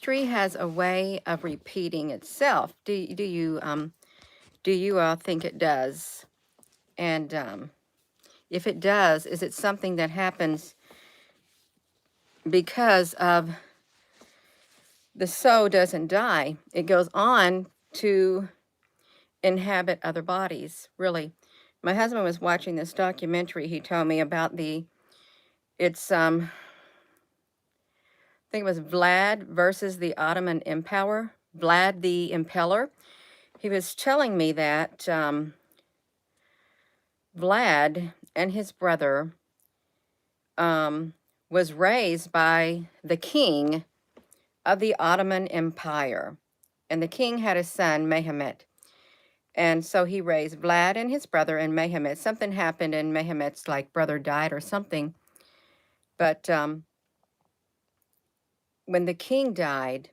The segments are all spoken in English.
history has a way of repeating itself. Do you think it does? And if it does, is it something that happens because of the soul doesn't die? It goes on to inhabit other bodies. Really, my husband was watching this documentary. He told me about it's I think it was Vlad versus the Ottoman Empire. Vlad the Impaler. He was telling me that Vlad and his brother was raised by the king of the Ottoman Empire. And the king had a son, Mehmet. And so he raised Vlad and his brother and Mehmet. Something happened and Mehmet's like brother died or something. But when the king died,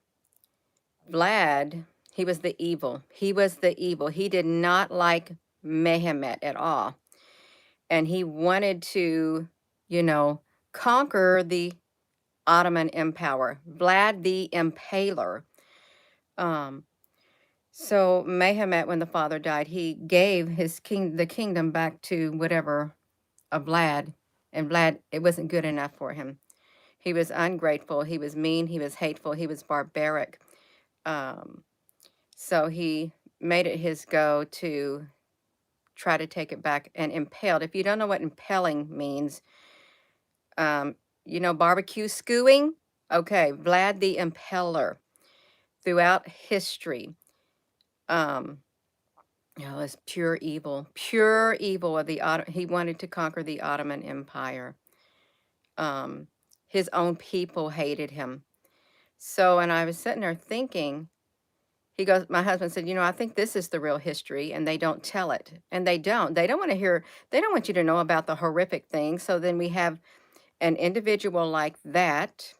Vlad, he was the evil. He was the evil. He did not like Mehmet at all. And he wanted to, you know, conquer the Ottoman Empire. Vlad the Impaler. Um, so Mehmet, when the father died, he gave the kingdom back to whatever Vlad, and Vlad, it wasn't good enough for him. He was ungrateful. He was mean. He was hateful. He was barbaric. Um, so he made it his go to try to take it back and impaled. If you don't know what impaling means, you know, barbecue skewing? Okay, Vlad the Impaler throughout history. You know, it's pure evil of he wanted to conquer the Ottoman Empire. His own people hated him. So, and I was sitting there thinking, my husband said, you know, I think this is the real history and they don't tell it. And they don't. They don't want to hear, they don't want you to know about the horrific things. So then we have an individual like that.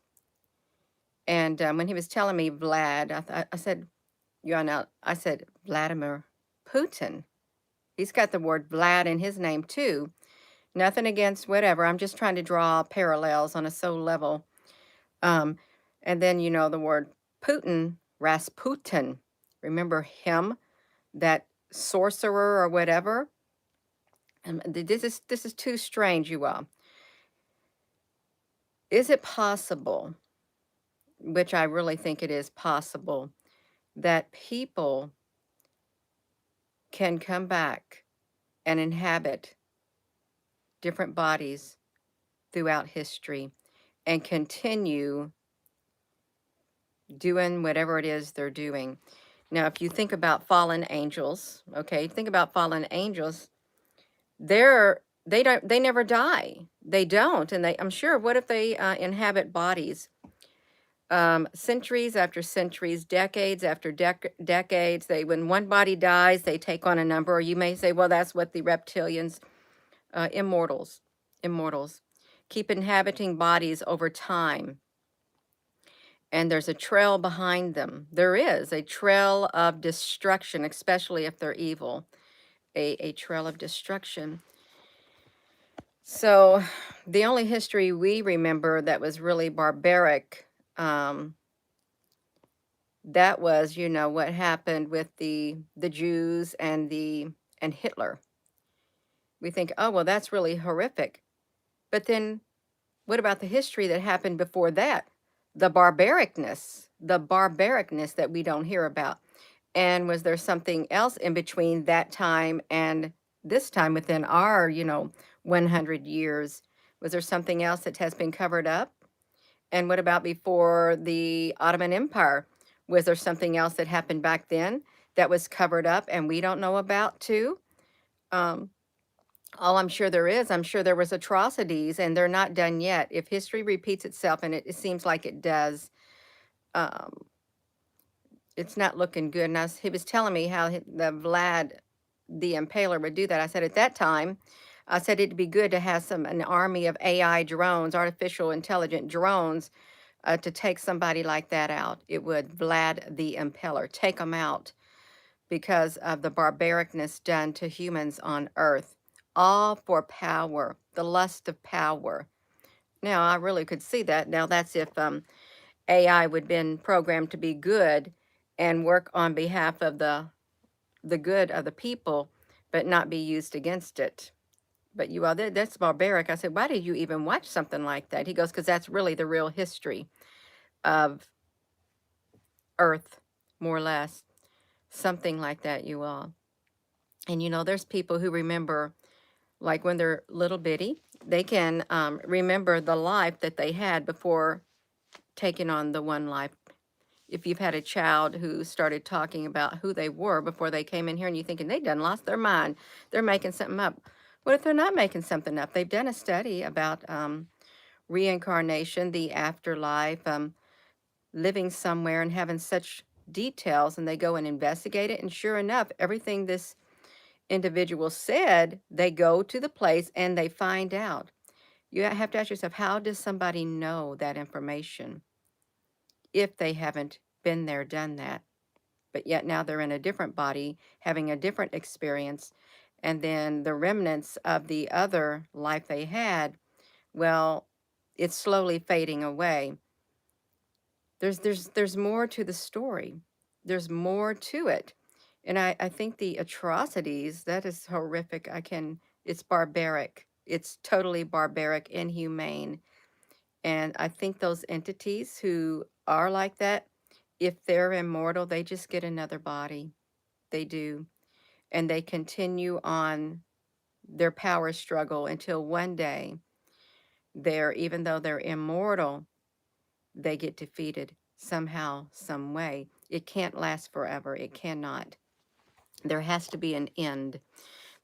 And when he was telling me Vlad, I said, I said, Vladimir Putin. He's got the word Vlad in his name too. Nothing against whatever. I'm just trying to draw parallels on a soul level. Um, and then, you know, the word Putin, Rasputin. Remember him, that sorcerer or whatever? And this is too strange, you all. Is it possible, which I really think it is possible, that people can come back and inhabit different bodies throughout history and continue doing whatever it is they're doing? Now, if you think about fallen angels, okay, think about fallen angels, they never die. They don't, and I'm sure. What if they inhabit bodies centuries after centuries, decades after decades? When one body dies, they take on a number. Or you may say, well, that's what the reptilians, immortals, immortals, keep inhabiting bodies over time. And there's a trail behind them. There is a trail of destruction, especially if they're evil. A trail of destruction. So the only history we remember that was really barbaric, that was, you know, what happened with the Jews and Hitler. We think, oh, well, that's really horrific. But then what about the history that happened before that? The barbaricness that we don't hear about. And was there something else in between that time and this time within our, you know, 100 years? Was there something else that has been covered up? And what about before the Ottoman Empire? Was there something else that happened back then that was covered up and we don't know about too? Um, all I'm sure there is, I'm sure there was atrocities and they're not done yet. If history repeats itself, and it seems like it does, um, it's not looking good. And he was telling me how the Vlad the Impaler would do that. I said at that time, I said it'd be good to have an army of AI drones, artificial intelligent drones, to take somebody like that out. It would. Vlad the Impaler, take them out because of the barbaricness done to humans on Earth, all for power, the lust of power. Now, I really could see that. Now, that's AI would been programmed to be good and work on behalf of the good of the people, but not be used against it. But you all, that's barbaric. I said, why did you even watch something like that? He goes, because that's really the real history of Earth, more or less. Something like that, you all. And there's people who remember, like when they're little bitty, they can remember the life that they had before taking on the one life. If you've had a child who started talking about who they were before they came in here and you're thinking they done lost their mind, they're making something up. What if they're not making something up? They've done a study about reincarnation, the afterlife, living somewhere and having such details, and they go and investigate it. And sure enough, everything this individual said, they go to the place and they find out. You have to ask yourself, how does somebody know that information if they haven't been there, done that? But yet now they're in a different body, having a different experience. And then the remnants of the other life they had, well, it's slowly fading away. There's more to the story. There's more to it. And I think the atrocities, that is horrific. It's barbaric. It's totally barbaric, inhumane. And I think those entities who are like that, if they're immortal, they just get another body. They do. And they continue on their power struggle until one day even though they're immortal, they get defeated somehow, some way. It can't last forever. It cannot. There has to be an end.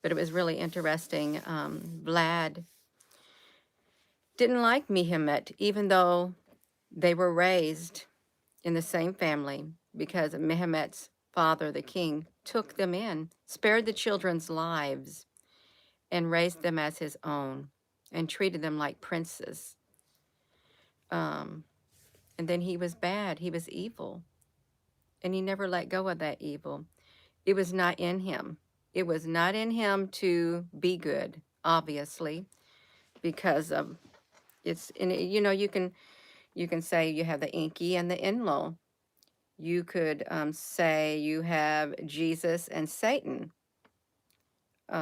But it was really interesting. Vlad didn't like Mehemet, even though they were raised in the same family, because Mehemet's father, the king, took them in, spared the children's lives, and raised them as his own, and treated them like princes. Um, and then he was bad. He was evil. And he never let go of that evil. It was not in him. It was not in him to be good, obviously, because of you can say you have the Inky and the Enlil. You could say you have Jesus and Satan.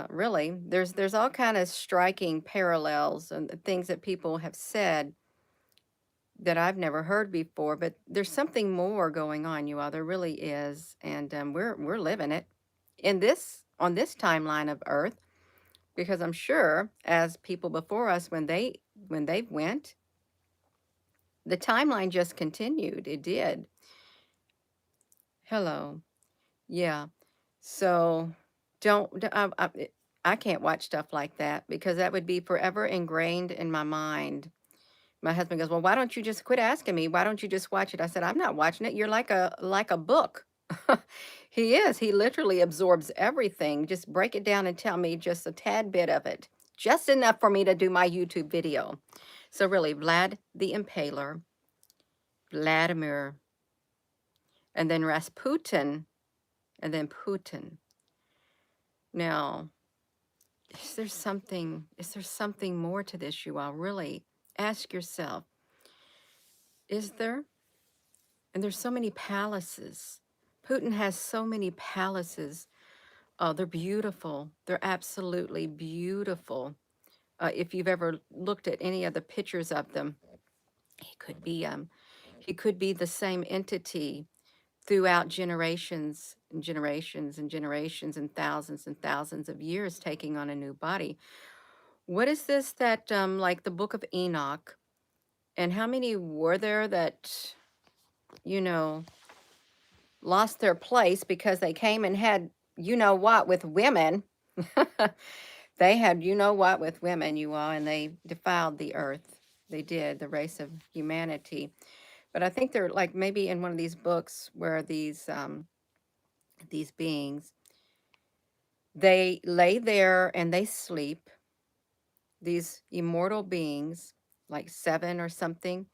Really, there's all kind of striking parallels and things that people have said that I've never heard before. But there's something more going on, you all. There really is, and we're living it on this timeline of Earth, because I'm sure as people before us, when they went, the timeline just continued. It did. Hello. Yeah. So I can't watch stuff like that because that would be forever ingrained in my mind. My husband goes, "Well, why don't you just quit asking me? Why don't you just watch it?" I said, "I'm not watching it. You're like a book." He is. He literally absorbs everything. Just break it down and tell me just a tad bit of it. Just enough for me to do my YouTube video. So really, Vlad the Impaler, Vladimir, and then Rasputin, and then Putin. Now, is there something more to this, you all? Really ask yourself, is there? And there's so many palaces. Putin has so many palaces. Oh, they're beautiful. They're absolutely beautiful. If you've ever looked at any of the pictures of them, he could be he could be the same entity throughout generations and generations and generations and thousands of years, taking on a new body. What is this that like the book of Enoch? And how many were there that, you know, lost their place because they came and had what with women? They had what with women, you all, and they defiled the earth. They did, the race of humanity. But I think they're like maybe in one of these books where these beings, they lay there and they sleep, these immortal beings, like seven or something,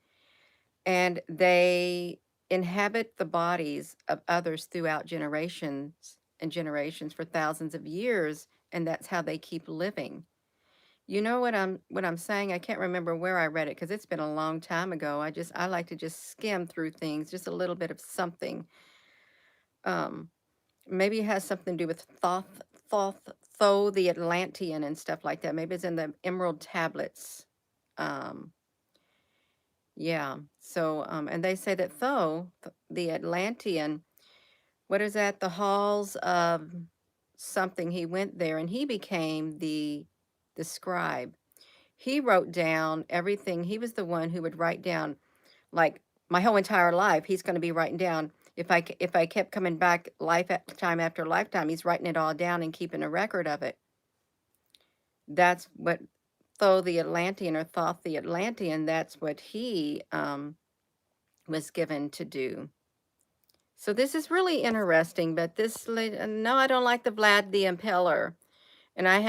and they inhabit the bodies of others throughout generations and generations for thousands of years, and that's how they keep living. You know what I'm saying? I can't remember where I read it because it's been a long time ago. I like to just skim through things, just a little bit of something. Um, Maybe it has something to do with Thoth, Tho the Atlantean and stuff like that. Maybe it's in the Emerald Tablets. Um, yeah. So, and they say that the Atlantean, what is that? The halls of something. He went there and he became the scribe. He wrote down everything. He was the one who would write down, like, my whole entire life. He's going to be writing down. If I kept coming back lifetime after lifetime, he's writing it all down and keeping a record of it. That's what Thoth the Atlantean, or Thoth the Atlantean, that's what he was given to do. So this is really interesting, but no, I don't like the Vlad the Impaler. And I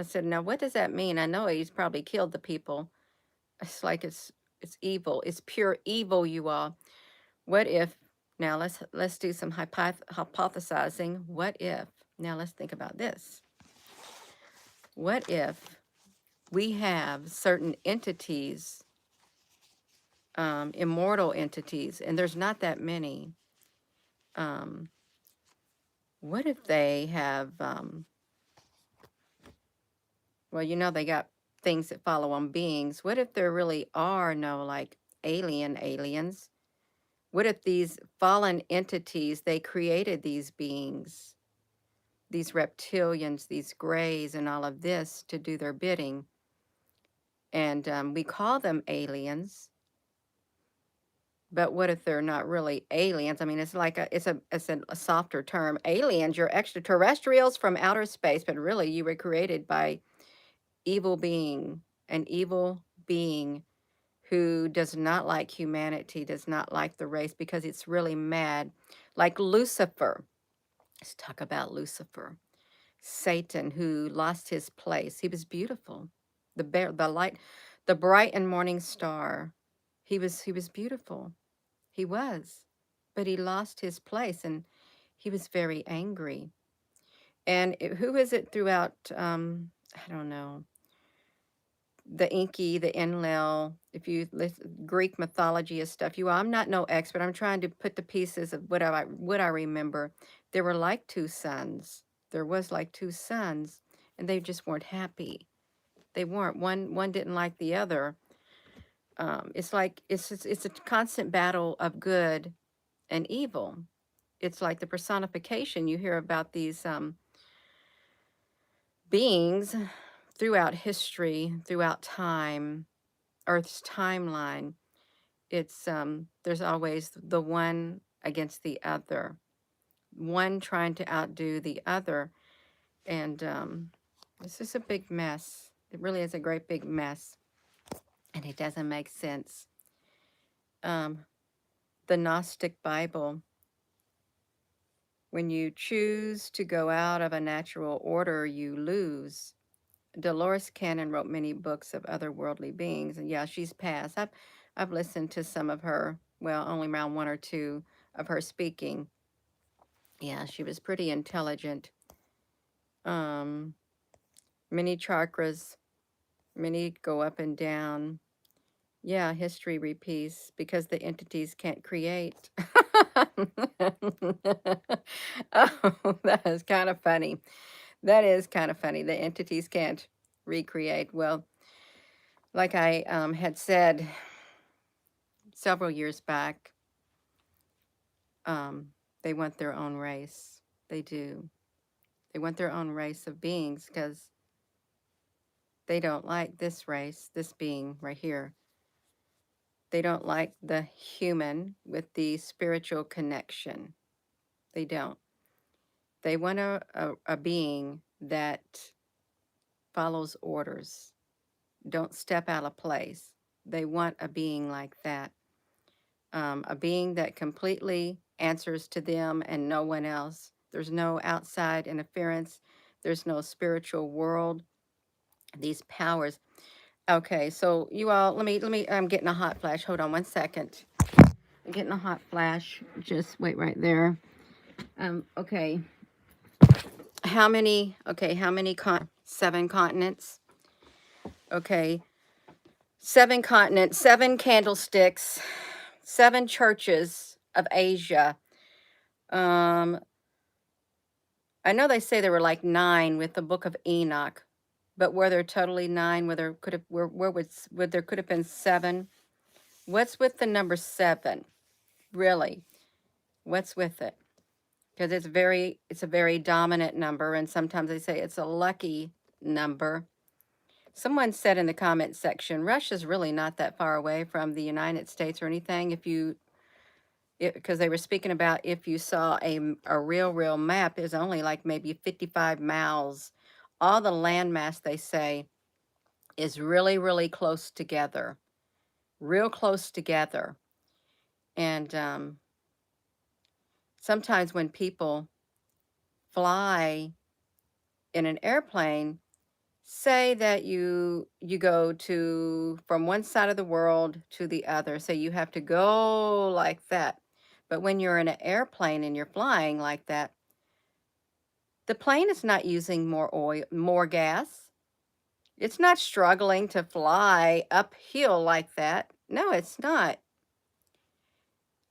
said, now what does that mean? I know he's probably killed the people. It's like it's evil. It's pure evil, you all. What if, now let's do some hypothesizing. What if, now let's think about this. What if we have certain entities, immortal entities, and there's not that many. Um, what if they have, well, they got things that follow on beings. What if there really are no like aliens? What if these fallen entities, they created these beings, these reptilians, these grays, and all of this to do their bidding? And we call them aliens, but what if they're not really aliens? I mean, it's like a softer term. Aliens, you're extraterrestrials from outer space, but really you were created by an evil being who does not like humanity, does not like the race because it's really mad. Like Lucifer. Let's talk about Lucifer. Satan, who lost his place. He was beautiful. The light, the bright and morning star. He was beautiful. He was. But he lost his place and he was very angry. And who is it throughout, I don't know, the Inky, the Enlil, if you listen, Greek mythology and stuff. I'm not no expert. I'm trying to put the pieces of what I remember. There were like two sons. There was like two sons, and they just weren't happy. They weren't. One didn't like the other. It's like it's a constant battle of good and evil. It's like the personification you hear about these beings throughout history, throughout time, Earth's timeline. It's there's always the one against the other, one trying to outdo the other, and it's just a big mess. It really is a great big mess, and it doesn't make sense. um, the Gnostic Bible, when you choose to go out of a natural order, you lose. Dolores Cannon wrote many books of otherworldly beings, and yeah, she's passed. I've listened to some of her, well, only around one or two of her speaking. Yeah, she was pretty intelligent. Um, Many chakras, many go up and down. Yeah, history repeats because the entities can't create. Oh, that is kind of funny. That is kind of funny. The entities can't recreate. Well, like I had said several years back, um, they want their own race. They do. They want their own race of beings because they don't like this race, this being right here. They don't like the human with the spiritual connection. They don't. They want a being that follows orders, don't step out of place. They want a being like that, a being that completely answers to them and no one else. There's no outside interference. There's no spiritual world. These powers. Okay, so you all, I'm getting a hot flash. Hold on one second. I'm getting a hot flash. Just wait right there. Okay. How many 7 continents? Okay, 7 continents, 7 candlesticks, 7 churches of Asia. Um, I know they say there were like 9 with the Book of Enoch, but were there totally 9? Where there could have where would there could have been 7? What's with the number 7? Really? What's with it? Because it's a very dominant number, and sometimes they say it's a lucky number. Someone said in the comment section, Russia's really not that far away from the United States or anything. Because they were speaking about if you saw a real map, is only like maybe 55 miles. All the landmass, they say, is really close together, real close together. And sometimes when people fly in an airplane, say that you go to from one side of the world to the other. So you have to go like that. But when you're in an airplane and you're flying like that, the plane is not using more oil, more gas. It's not struggling to fly uphill like that. No, it's not.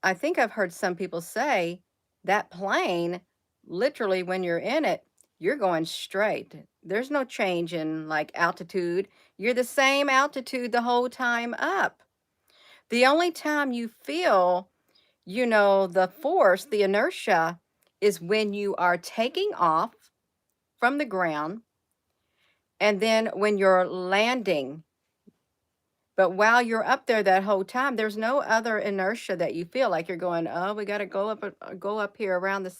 I think I've heard some people say that plane, literally, when you're in it, you're going straight. There's no change in like altitude. You're the same altitude the whole time up. The only time you feel, the force, the inertia, is when you are taking off from the ground and then when you're landing. But while you're up there that whole time, there's no other inertia that you feel like you're going, oh, we got to go up here around the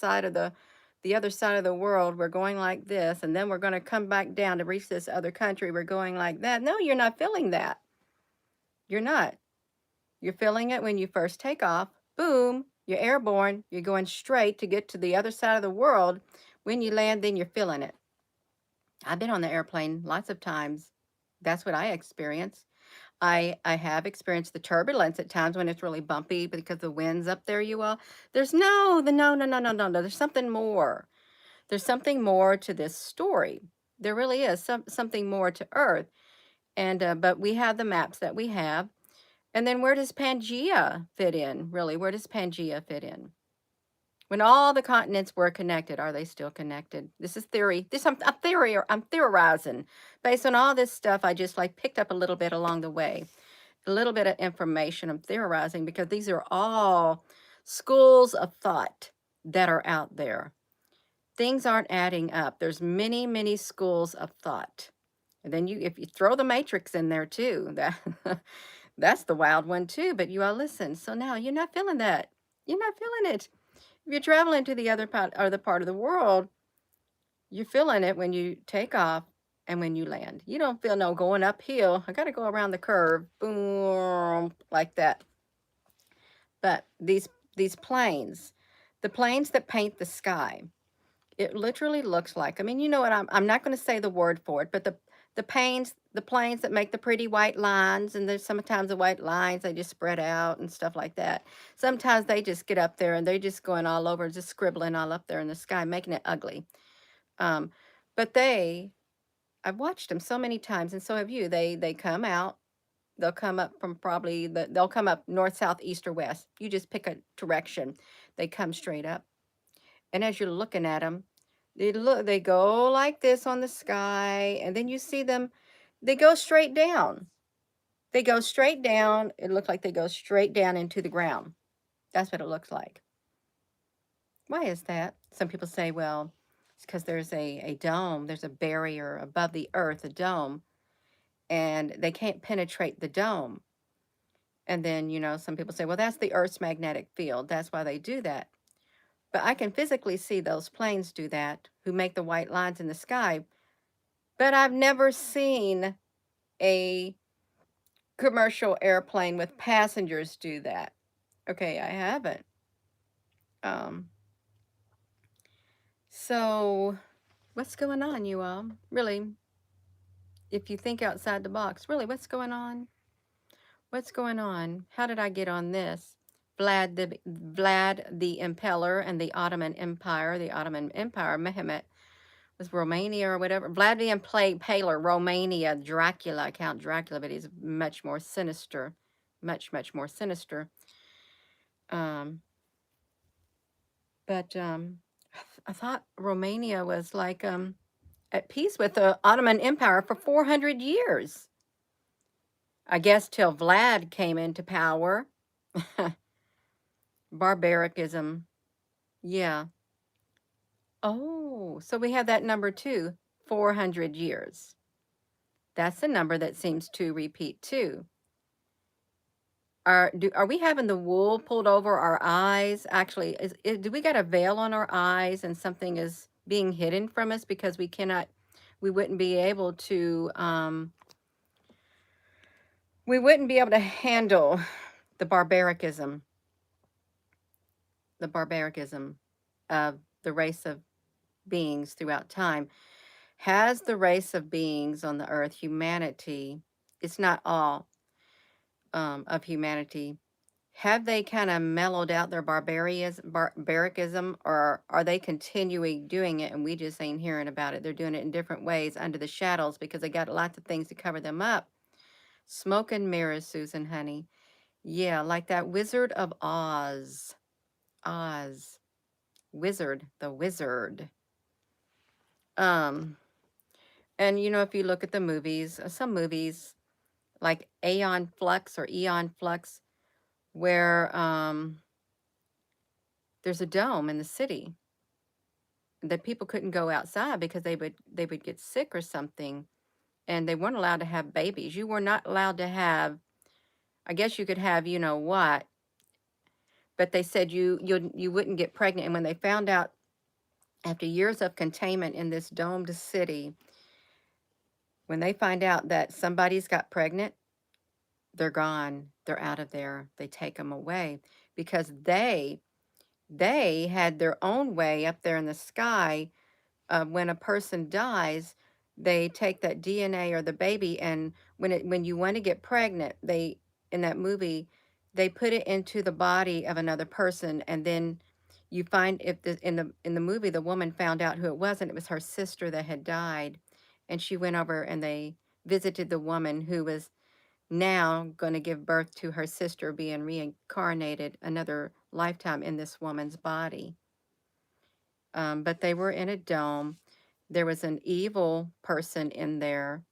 other side of the world. We're going like this, and then we're going to come back down to reach this other country. We're going like that. No, you're not feeling that. You're not. You're feeling it when you first take off. Boom, you're airborne. You're going straight to get to the other side of the world. When you land, then you're feeling it. I've been on the airplane lots of times. That's what I experience. I have experienced the turbulence at times when it's really bumpy because the wind's up there, you all. There's no, the no, no, no, no, no, no. There's something more. There's something more to this story. There really is something more to Earth. And but we have the maps that we have. And then where does Pangea fit in? Really, where does Pangea fit in? When all the continents were connected, are they still connected? This is theory. This I'm a theory, or I'm theorizing based on all this stuff I just like picked up a little bit along the way, a little bit of information. I'm theorizing because these are all schools of thought that are out there. Things aren't adding up. There's many schools of thought. And then if you throw the matrix in there too, that's the wild one too. But you all listen. So now you're not feeling that. You're not feeling it. If you're traveling to the other part of the world, you're feeling it when you take off and when you land. You don't feel no going uphill. I got to go around the curve, boom, like that. But these planes, the planes that paint the sky, it literally looks like. I mean, you know what? I'm not going to say the word for it, but the planes that make the pretty white lines, and there's sometimes the white lines they just spread out and stuff like that. Sometimes they just get up there and they're just going all over, just scribbling all up there in the sky, making it ugly. Um, but I've watched them so many times, and so have you. They come out. They'll come up from they'll come up north, south, east, or west. You just pick a direction. They come straight up. And as you're looking at them, they go like this on the sky, and then you see them, they go straight down. They go straight down. It looks like they go straight down into the ground. That's what it looks like. Why is that? Some people say, well, it's because there's a dome, there's a barrier above the earth, a dome, and they can't penetrate the dome. And then, some people say, well, that's the Earth's magnetic field. That's why they do that. But I can physically see those planes do that, who make the white lines in the sky. But I've never seen a commercial airplane with passengers do that. Okay, I haven't. Um, so what's going on, you all? Really, if you think outside the box, really, what's going on? What's going on? How did I get on this? Vlad the Impaler and the Ottoman Empire, Mehmet was Romania or whatever. Vladimir Paler, Romania, Dracula, Count Dracula, but he's much more sinister, much more sinister. Um, but I thought Romania was like at peace with the Ottoman Empire for 400 years. I guess till Vlad came into power. Barbaricism. Yeah. Oh, so we have that number too, 400 years. That's a number that seems to repeat too. Are we having the wool pulled over our eyes? Actually, do we got a veil on our eyes and something is being hidden from us because we wouldn't be able to, we wouldn't be able to handle the barbaricism, the barbaricism of the race of beings throughout time. Has the race of beings on the earth, humanity, it's not all of humanity, have they kind of mellowed out their barbaricism, or are they continuing doing it and we just ain't hearing about it? They're doing it in different ways under the shadows because they got lots of things to cover them up. Smoke and mirrors, Susan, honey. Yeah, like that Wizard of Oz. Oz. Wizard, the wizard. Um, and if you look at the movies, some movies like Eon Flux, where there's a dome in the city that people couldn't go outside because they would get sick or something, and they weren't allowed to have babies. You were not allowed to have, I guess you could have, what, but they said you wouldn't get pregnant. And when they found out after years of containment in this domed city, when they find out that somebody's got pregnant, they're gone. They're out of there. They take them away because they had their own way up there in the sky. When a person dies, they take that DNA or the baby, and when you want to get pregnant, they in that movie, they put it into the body of another person, and then you find if in the movie the woman found out who it was, and it was her sister that had died, and she went over and they visited the woman who was now going to give birth to her sister being reincarnated another lifetime in this woman's body. But they were in a dome. There was an evil person in there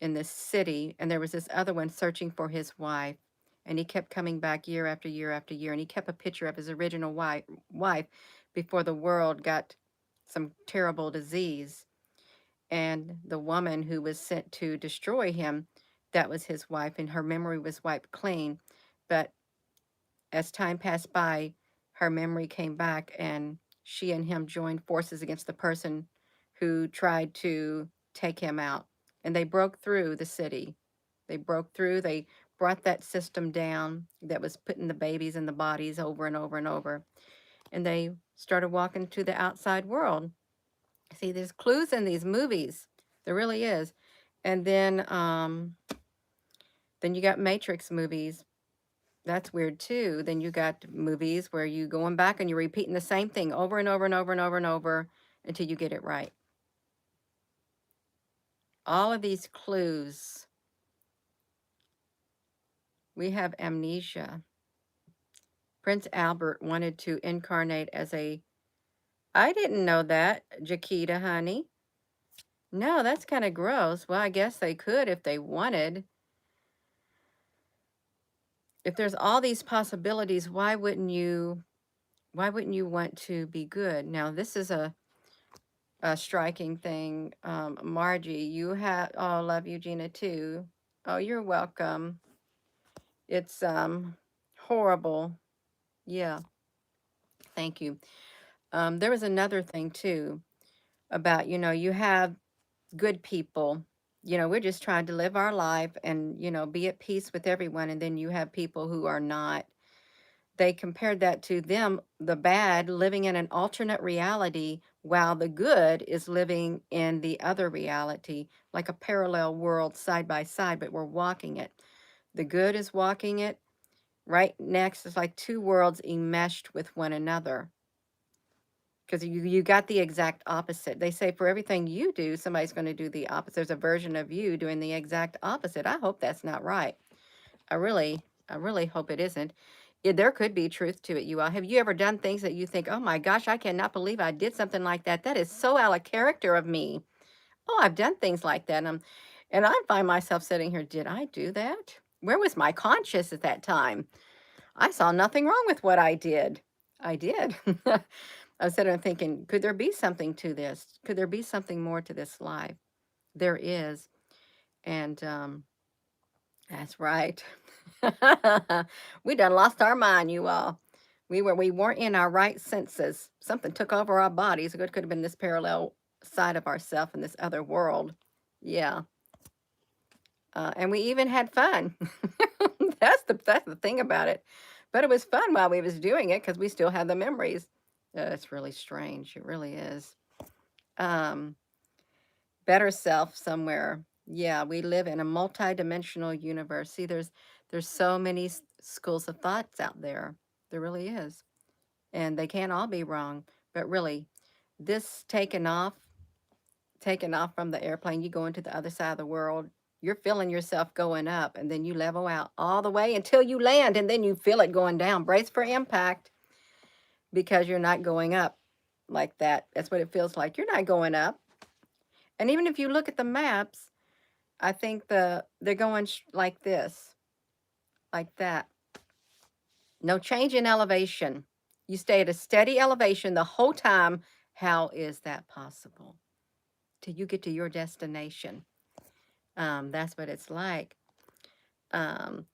in this city, and there was this other one searching for his wife. And he kept coming back year after year after year, and he kept a picture of his original wife before the world got some terrible disease. And the woman who was sent to destroy him, that was his wife, and her memory was wiped clean. But as time passed by, her memory came back, and she and him joined forces against the person who tried to take him out. And they broke through the city. They broke through, they brought that system down that was putting the babies in the bodies over and over and over. And they started walking to the outside world. See, there's clues in these movies. There really is. And then you got Matrix movies. That's weird too. Then you got movies where you going back and you're repeating the same thing over and over and over and over and over until you get it right. All of these clues. We have amnesia. Prince Albert wanted to incarnate as a, I didn't know that, Jaquita, honey. No, that's kind of gross. Well, I guess they could if they wanted. If there's all these possibilities, why wouldn't you want to be good? Now, this is a striking thing. Margie, you have, oh, love you, Gina, too. Oh, you're welcome. It's horrible. Yeah, thank you. There was another thing too about, you have good people. We're just trying to live our life and, be at peace with everyone. And then you have people who are not. They compared that to them, the bad, living in an alternate reality while the good is living in the other reality, like a parallel world side by side, but we're walking it. The good is walking it. Right next is like two worlds enmeshed with one another. because you got the exact opposite. They say for everything you do, somebody's going to do the opposite. There's a version of you doing the exact opposite. I hope that's not right. I really, I really hope it isn't. Yeah, there could be truth to it, you all. Have you ever done things that you think, oh my gosh, I cannot believe I did something like that? That is so out of character of me. Oh, I've done things like that. And I find myself sitting here, did I do that? Where was my conscience at that time? I saw nothing wrong with what I did. I did. I was sitting there thinking, could there be something to this? Could there be something more to this life? There is. And that's right. We done lost our mind, you all. We weren't in our right senses. Something took over our bodies. It could have been this parallel side of ourself in this other world. Yeah. And we even had fun. That's the thing about it. But it was fun while we was doing it because we still have the memories. It's really strange. It really is. Um, better self somewhere. Yeah, we live in a multi-dimensional universe. See, there's so many schools of thoughts out there. There really is. And they can't all be wrong. But really, this taking off from the airplane, you go into the other side of the world, you're feeling yourself going up, and then you level out all the way until you land, and then you feel it going down. Brace for impact because you're not going up like that. That's what it feels like. You're not going up. And even if you look at the maps, I think they're going like this, like that. No change in elevation. You stay at a steady elevation the whole time. How is that possible? Till you get to your destination. That's what it's like. Um,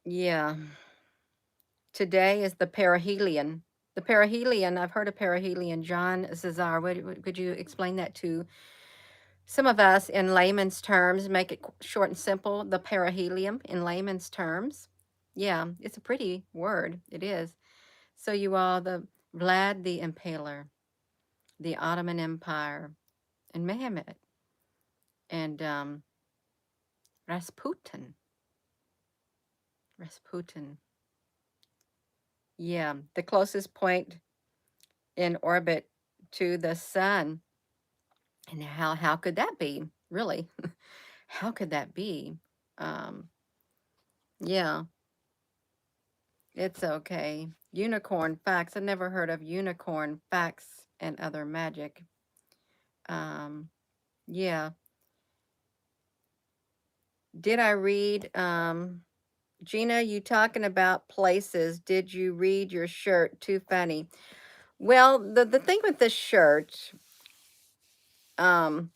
yeah. Today is the perihelion. The perihelion, I've heard of perihelion. John Cesar, could you explain that to some of us in layman's terms? Make it short and simple. The perihelion in layman's terms. Yeah, it's a pretty word. It is. So you all, the Vlad the Impaler, the Ottoman Empire, and Mehmet, and Rasputin. Rasputin. Yeah, the closest point in orbit to the sun. And how could that be? Really? How could that be? Um, yeah, it's okay. Unicorn facts. I never heard of unicorn facts and other magic. Um, yeah. Did I read Gina, you talking about places. Did you read your shirt? Too funny. Well, the thing with this shirt, um,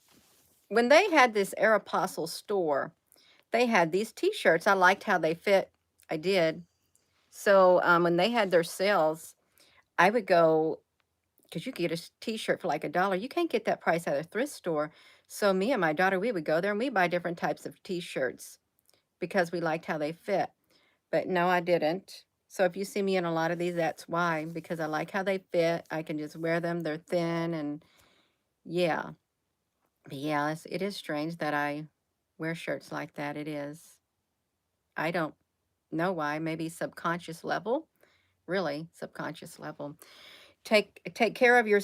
when they had this Aeropostale store, they had these t-shirts. I liked how they fit. I did. So when they had their sales, I would go because you could get a t-shirt for like $1. You can't get that price at a thrift store. So me and my daughter, we would go there and we buy different types of t-shirts because we liked how they fit. But no, I didn't. So if you see me in a lot of these, that's why, because I like how they fit. I can just wear them. They're thin and yeah. But yeah, it is strange that I wear shirts like that. It is. I don't know why. Maybe subconscious level. Really, subconscious level. Take care of your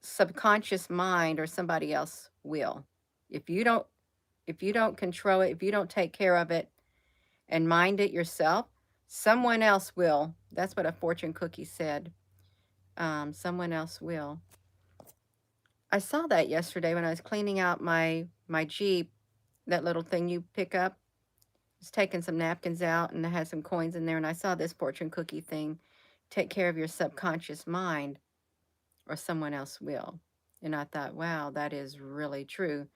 subconscious mind or somebody else will. If you don't if you don't control it, if you don't take care of it and mind it yourself, someone else will. That's what a fortune cookie said. Someone else will. I saw that yesterday when I was cleaning out my Jeep, that little thing you pick up. I was taking some napkins out and I had some coins in there and I saw this fortune cookie thing. Take care of your subconscious mind or someone else will. And I thought, wow, that is really true.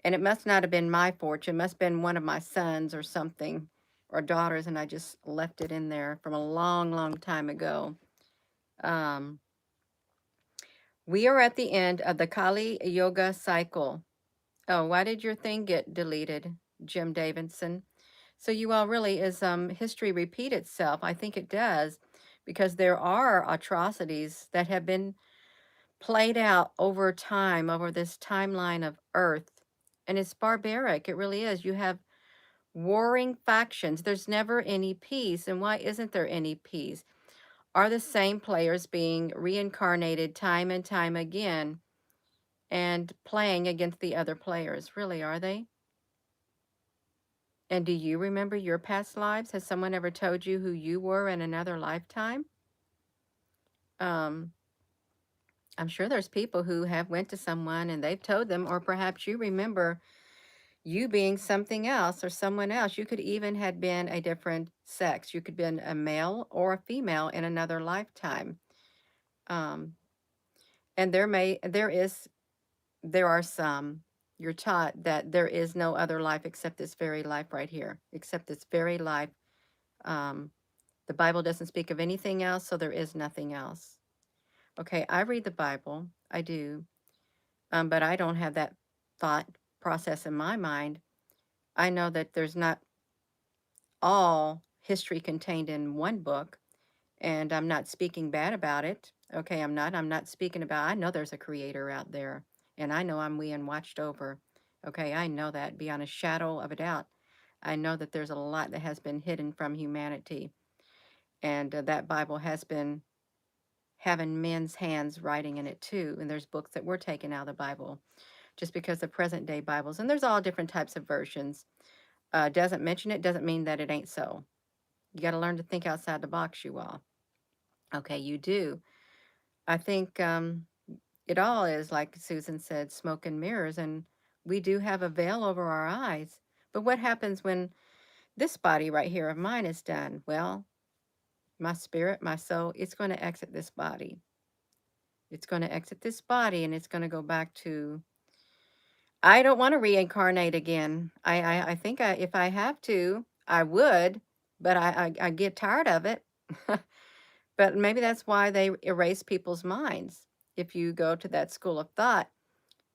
And it must not have been my fortune. It must have been one of my sons or something or daughters. And I just left it in there from a long, long time ago. Um, we are at the end of the Kali Yoga cycle. Oh, why did your thing get deleted, Jim Davidson? So you all really is history repeat itself? I think it does because there are atrocities that have been played out over time, over this timeline of Earth. And it's barbaric. It really is. You have warring factions. There's never any peace. And why isn't there any peace? Are the same players being reincarnated time and time again and playing against the other players? Really, are they? And do you remember your past lives? Has someone ever told you who you were in another lifetime? Um, I'm sure there's people who have went to someone and they've told them, or perhaps you remember you being something else or someone else. You could even had been a different sex. You could have been a male or a female in another lifetime. Um, and there are some, you're taught that there is no other life except this very life right here, except this very life. Um, the Bible doesn't speak of anything else, so there is nothing else. Okay, I read the Bible, I do, but I don't have that thought process in my mind. I know that there's not all history contained in one book, and I'm not speaking bad about it. Okay, I'm not speaking about, I know there's a creator out there, and I know I'm being watched over. Okay, I know that beyond a shadow of a doubt. I know that there's a lot that has been hidden from humanity, and that Bible has been having men's hands writing in it too. And there's books that were taken out of the Bible just because the present day Bibles, and there's all different types of versions. Doesn't mention it, doesn't mean that it ain't so. You got to learn to think outside the box, you all. Okay, you do. I think it all is, like Susan said, smoke and mirrors, and we do have a veil over our eyes. But what happens when this body right here of mine is done? Well, my spirit, my soul, it's going to exit this body. It's going to exit this body and it's going to go back to, I don't want to reincarnate again. I think if I have to, I would, but I get tired of it. But maybe that's why they erase people's minds if you go to that school of thought.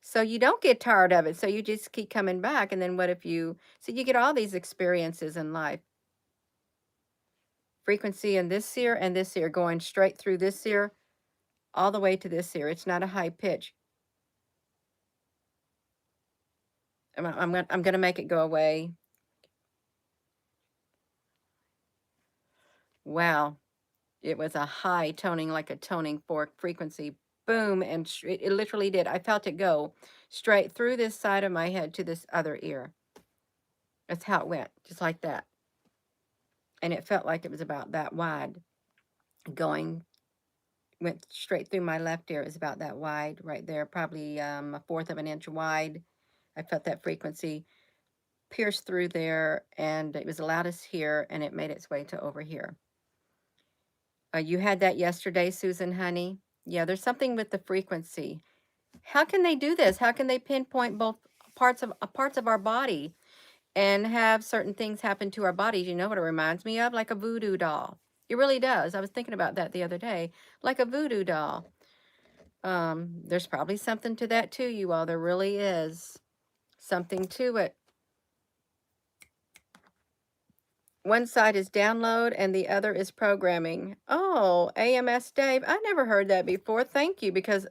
So you don't get tired of it. So you just keep coming back. And then what if so you get all these experiences in life. Frequency in this ear and this ear, going straight through this ear, all the way to this ear. It's not a high pitch. I'm gonna make it go away. Wow. It was a high toning, like a toning fork frequency. Boom. And it literally did. I felt it go straight through this side of my head to this other ear. That's how it went, just like that. And it felt like it was about that wide. Going, went straight through my left ear. It was about that wide right there, probably a fourth of an inch wide. I felt that frequency pierce through there, and it was the loudest here, and it made its way to over here. You had that yesterday, Susan, honey. Yeah, there's something with the frequency. How can they do this? How can they pinpoint both parts of our body and have certain things happen to our bodies? You know what it reminds me of? Like a voodoo doll. It really does. I was thinking about that the other day. Like a voodoo doll. There's probably something to that too, you all. There really is something to it. One side is download and the other is programming. Oh, AMS Dave, I never heard that before. Thank you, because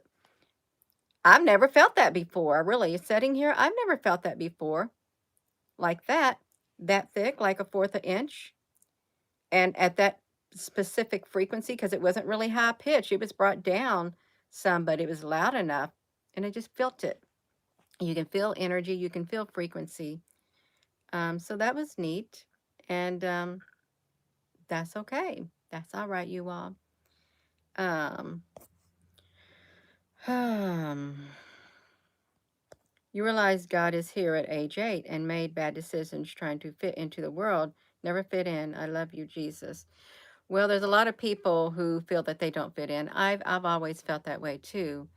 I've never felt that before. Really, sitting here, I've never felt that before. Like that thick, like a fourth of an inch. And at that specific frequency, because it wasn't really high pitch, it was brought down some, but it was loud enough. And I just felt it. You can feel energy, you can feel frequency. So that was neat. And that's okay. That's all right, you all. Um, you realize God is here at age 8 and made bad decisions trying to fit into the world. Never fit in. I love you, Jesus. Well, there's a lot of people who feel that they don't fit in. I've always felt that way too.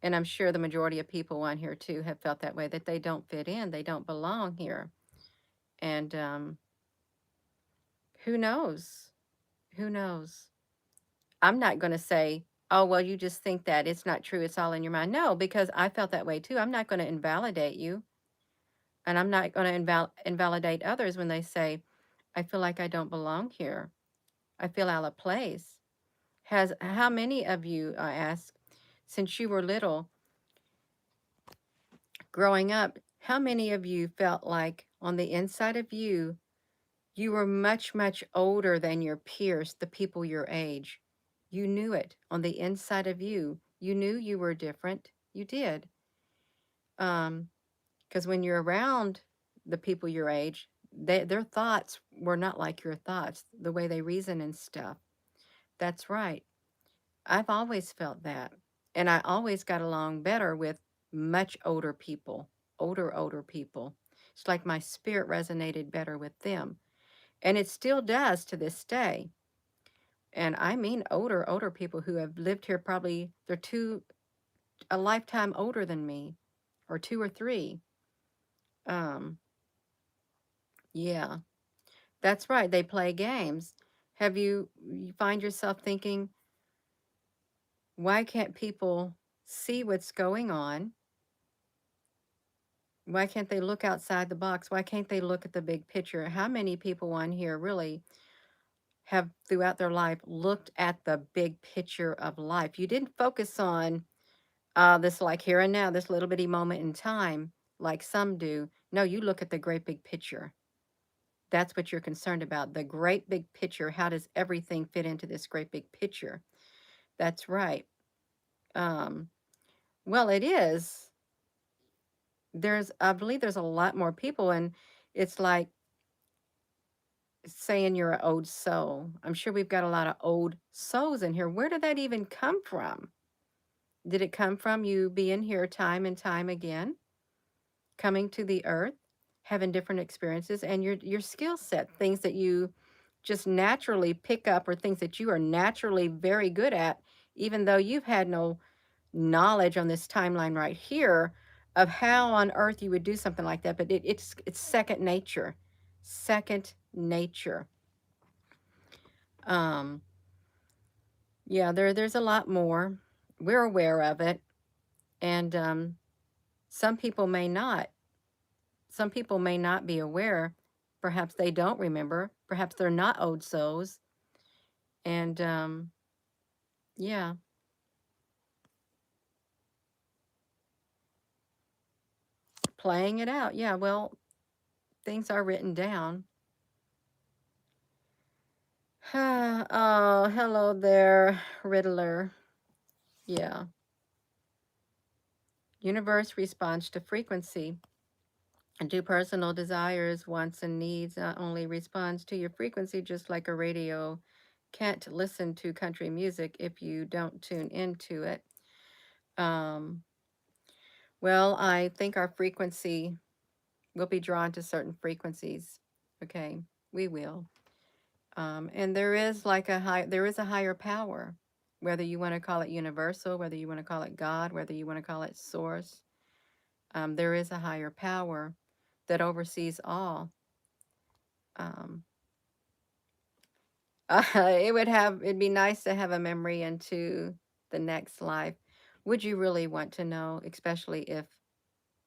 And I'm sure the majority of people on here too have felt that way, that they don't fit in. They don't belong here. And who knows? Who knows? I'm not going to say, oh, well, you just think that. It's not true. It's all in your mind. No, because I felt that way too. I'm not going to invalidate you. And I'm not going to invalidate others when they say, I feel like I don't belong here. I feel out of place. How many of you, I ask, since you were little, growing up, how many of you felt like on the inside of you, you were much, much older than your peers, the people your age? You knew it on the inside of you. You knew you were different. You did. Um, because when you're around the people your age, their thoughts were not like your thoughts, the way they reason and stuff. That's right. I've always felt that. And I always got along better with much older people, older people. It's like my spirit resonated better with them. And it still does to this day. And I mean older people who have lived here probably, they're a lifetime older than me, or two or three. Um, yeah, that's right. They play games. You find yourself thinking, why can't people see what's going on? Why can't they look outside the box? Why can't they look at the big picture? How many people on here really have throughout their life looked at the big picture of life? You didn't focus on this, like here and now, this little bitty moment in time, like some do. No, you look at the great big picture. That's what you're concerned about. The great big picture. How does everything fit into this great big picture? That's right. Um, well, it is. I believe there's a lot more people, and it's like saying you're an old soul. I'm sure we've got a lot of old souls in here. Where did that even come from? Did it come from you being here time and time again, coming to the earth, having different experiences, and your skill set, things that you just naturally pick up, or things that you are naturally very good at, even though you've had no knowledge on this timeline right here of how on earth you would do something like that. But it's second nature, second nature. Um, yeah, there's a lot more. We're aware of it, and some people may not. Some people may not be aware. Perhaps they don't remember. Perhaps they're not old souls. And yeah, playing it out. Yeah, well, things are written down. Oh, hello there, Riddler. Yeah. Universe responds to frequency. And do personal desires, wants, and needs not only responds to your frequency, just like a radio can't listen to country music if you don't tune into it. Um, well, I think our frequency will be drawn to certain frequencies. Okay, we will. And there is a higher power, whether you want to call it universal, whether you want to call it God, whether you want to call it source. There is a higher power that oversees all. Um, it'd be nice to have a memory into the next life. Would you really want to know, especially if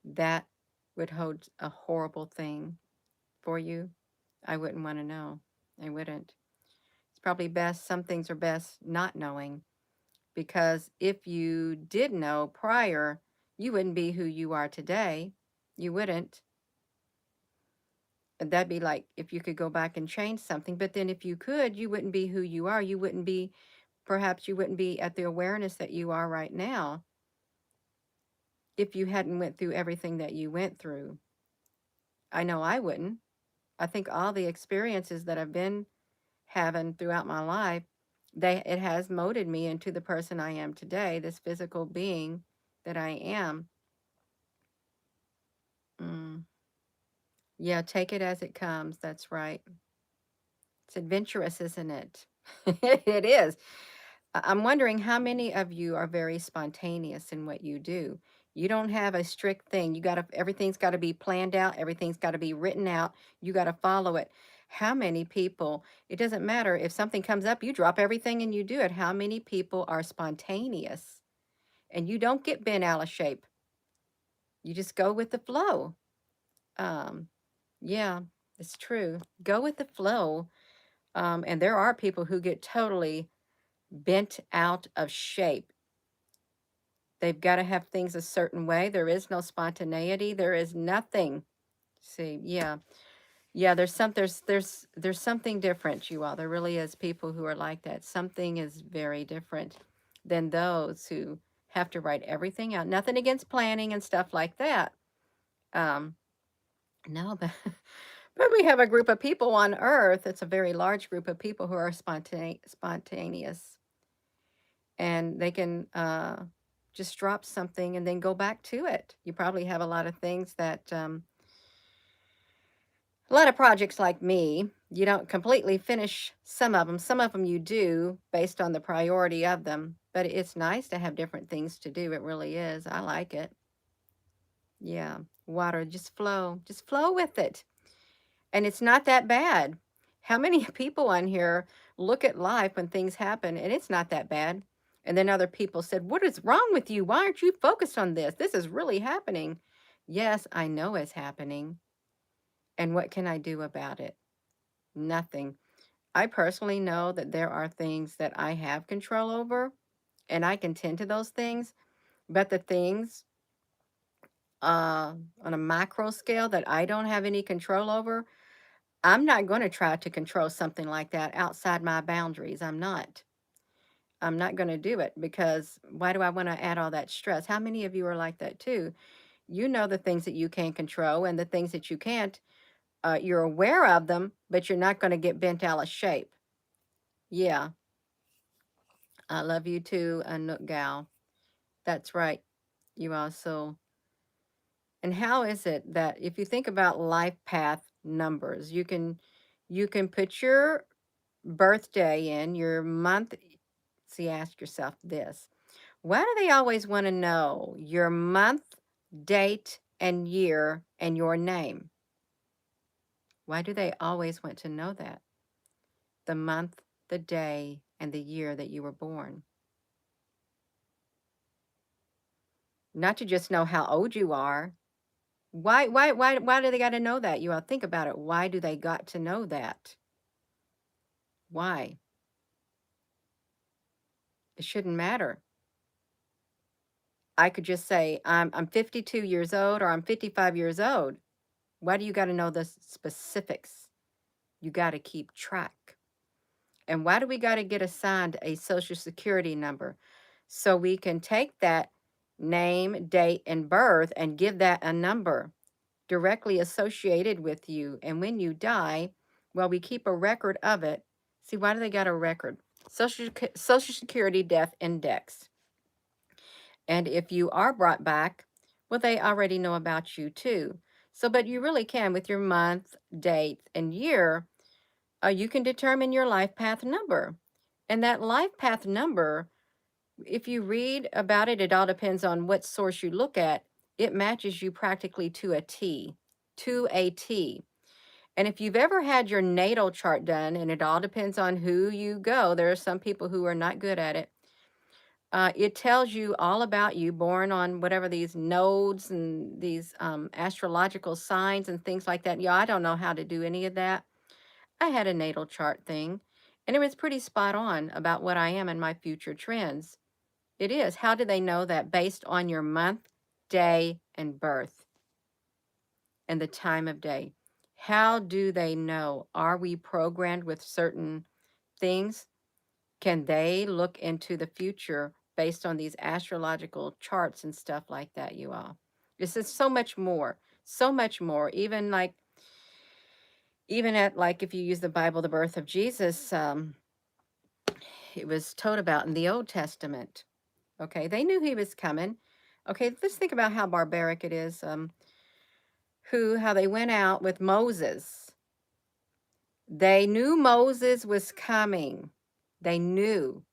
that would hold a horrible thing for you? I wouldn't want to know. I wouldn't. It's probably best, some things are best not knowing, because if you did know prior, you wouldn't be who you are today. You wouldn't. That'd be like if you could go back and change something, but then if you could, you wouldn't be who you are. You wouldn't be, perhaps you wouldn't be at the awareness that you are right now if you hadn't went through everything that you went through. I know I wouldn't. I think all the experiences that I've been having throughout my life, it has molded me into the person I am today, this physical being that I am. Mm. Yeah, take it as it comes. That's right. It's adventurous, isn't it? It is. I'm wondering how many of you are very spontaneous in what you do. You don't have a strict thing. Everything's got to be planned out, everything's got to be written out. You got to follow it. How many people, it doesn't matter if something comes up, you drop everything and you do it. How many people are spontaneous and you don't get bent out of shape? You just go with the flow. Um, yeah, it's true. Go with the flow. And there are people who get totally bent out of shape. They've got to have things a certain way. There is no spontaneity. There is nothing. See, yeah. Yeah, there's something different, you all. There really is people who are like that. Something is very different than those who have to write everything out. Nothing against planning and stuff like that. Um, no, but but we have a group of people on Earth. It's a very large group of people who are spontaneous, and they can just drop something and then go back to it. You probably have a lot of things that a lot of projects like me, you don't completely finish some of them. Some of them you do based on the priority of them, but it's nice to have different things to do. It really is. I like it. Yeah. Water, just flow with it. And it's not that bad. How many people on here look at life when things happen and it's not that bad? And then other people said, "What is wrong with you? Why aren't you focused on this? This is really happening." Yes, I know it's happening. And what can I do about it? Nothing. I personally know that there are things that I have control over and I can tend to those things, but the things on a macro scale that I don't have any control over, I'm not going to try to control something like that outside my boundaries. I'm not. I'm not going to do it because why do I want to add all that stress? How many of you are like that too? You know the things that you can control and the things that you can't. You're aware of them, but you're not going to get bent out of shape. Yeah, I love you too, Nook Gal. That's right. You also. And how is it that if you think about life path numbers, you can put your birthday in, your month. See, ask yourself this. Why do they always want to know your month, date, and year and your name? Why do they always want to know that? The month, the day, and the year that you were born. Not to just know how old you are. Why do they got to know that? You all think about it. Why do they got to know that? Why? It shouldn't matter. I could just say I'm 52 years old or I'm 55 years old. Why do you got to know the specifics? You got to keep track. And why do we got to get assigned a social security number? So we can take that name, date, and birth and give that a number directly associated with you. And when you die, well, we keep a record of it. See, why do they got a record? Social Security Death Index. And if you are brought back, well, they already know about you too. So, but you really can, with your month, date, and year, you can determine your life path number. And that life path number, if you read about it, it all depends on what source you look at. It matches you practically to a T, to a T. And if you've ever had your natal chart done, and it all depends on who you go, there are some people who are not good at it. It tells you all about you, born on whatever these nodes and these astrological signs and things like that. Yeah, I don't know how to do any of that. I had a natal chart thing, and it was pretty spot on about what I am and my future trends. It is. How do they know that? Based on your month, day, and birth, and the time of day. How do they know? Are we programmed with certain things? Can they look into the future based on these astrological charts and stuff like that, you all? This is so much more, so much more. Even at like if you use the Bible, the birth of Jesus, it was told about in the Old Testament. Okay, they knew he was coming. Okay, let's think about how barbaric it is. How they went out with Moses. They knew Moses was coming. They knew.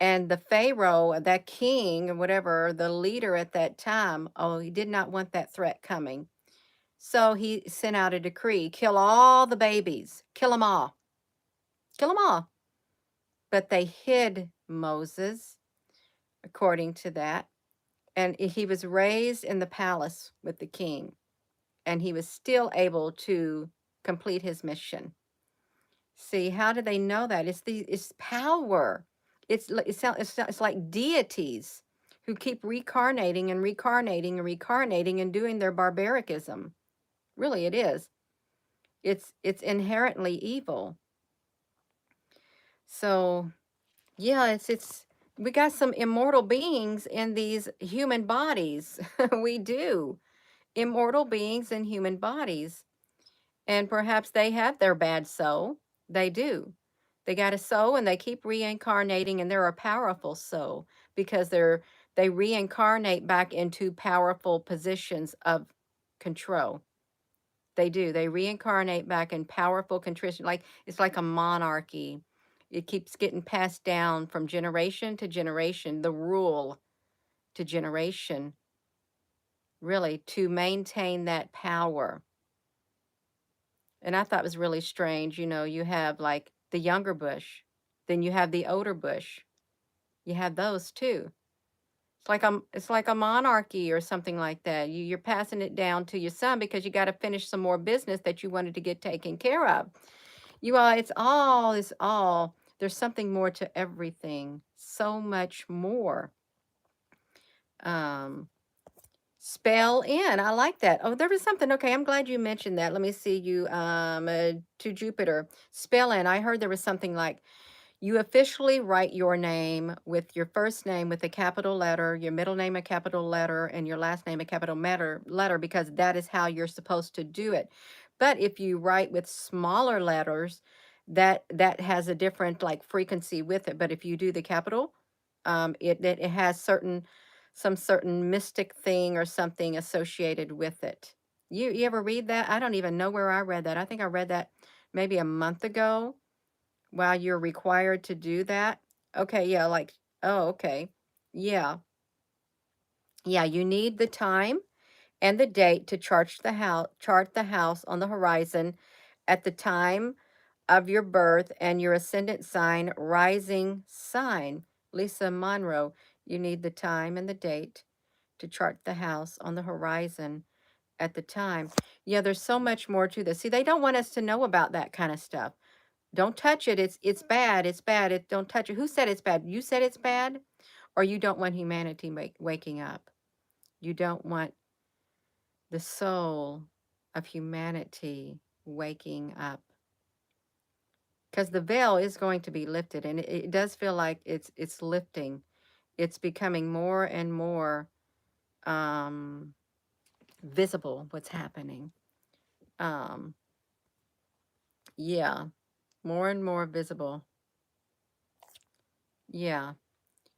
And the Pharaoh, that king or whatever, the leader at that time, oh, he did not want that threat coming. So he sent out a decree, kill all the babies, kill them all, kill them all. But they hid Moses, according to that. And he was raised in the palace with the king, and he was still able to complete his mission. See, how do they know that? It's power. It's like deities who keep reincarnating and reincarnating and reincarnating and doing their barbaricism. Really, it is. It's inherently evil. So, yeah, it's we got some immortal beings in these human bodies. We do. Immortal beings in human bodies. And perhaps they have their bad soul. They do. They got a soul and they keep reincarnating, and they're a powerful soul because they reincarnate back into powerful positions of control. They do. They reincarnate back in powerful contrition. Like it's like a monarchy. It keeps getting passed down from generation to generation, the rule to generation, really, to maintain that power. And I thought it was really strange, you have like the younger Bush, then you have the older Bush. You have those too. It's like a monarchy or something like that. You're passing it down to your son because you got to finish some more business that you wanted to get taken care of. It's all there's something more to everything. So much more. Um Spell in. I like that. Oh, there was something. Okay, I'm glad you mentioned that. Let me see you to Jupiter. Spell in. I heard there was something like you officially write your name with your first name with a capital letter, your middle name a capital letter, and your last name a capital letter because that is how you're supposed to do it. But if you write with smaller letters, that has a different like frequency with it. But if you do the capital, it has some certain mystic thing or something associated with it. You ever read that? I don't even know where I read that. I think I read that maybe a month ago while you're required to do that. Okay, yeah, like, oh, okay. Yeah. Yeah, you need the time and the date to chart the house on the horizon at the time of your birth and your ascendant sign, rising sign. Lisa Monroe, you need the time and the date to chart the house on the horizon at the time. Yeah, there's so much more to this. See, they don't want us to know about that kind of stuff. Don't touch it. It's bad. It's bad. Don't touch it. Who said it's bad? You said it's bad, or you don't want humanity waking up. You don't want the soul of humanity waking up because the veil is going to be lifted, and it does feel like it's lifting. It's becoming more and more um, visible. What's happening? Um, yeah, more and more visible. Yeah.